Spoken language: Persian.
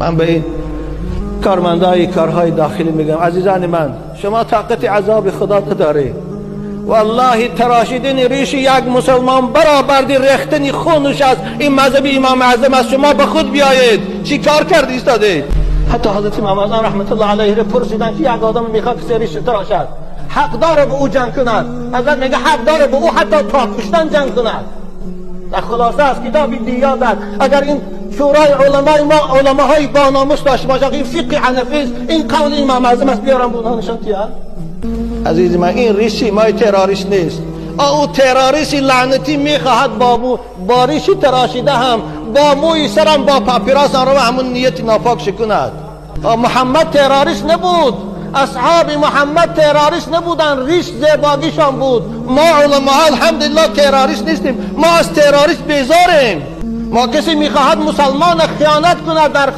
من به این کارمندای کارهای داخلی میگم عزیزان من، شما طاقت عذاب خدا ندارید. والله تراشیدن ریش یک مسلمان برآورد ریختن خونش از این مذهب امام اعظم است. شما به خود بیایید چی کار کردید ایستاده. حتی حضرت امام اعظم رحمت الله علیه را پرسیدن که یک آدم میخواد که ریش تراشد حق داره به او جنگ کند؟ حضرت میگه حق داره به او حتی تا کشتن جنگ کند. در خلاصه از کتاب دیات است. اگر این شورای علمای ما علماهای با ناموس داشته باشه این فقه حنفی است، این قول امام اعظم است، بیارم بونها نشان تیار. عزیز من این ریشی مای تروریست نیست. او تروریستی لعنتی میخواهد با ریشی تراشیده هم با موی سرم با پاپیراس آن رو همون نیت ناپاک شکند. محمد تروریست نبود، اصحاب محمد تروریست نبودن، ریش زیباگیشان بود. ما علماء الحمدلله تروریست نیستیم، ما از تروریست بیزاریم. ما کسی میخواهد مسلمان خیانت کند در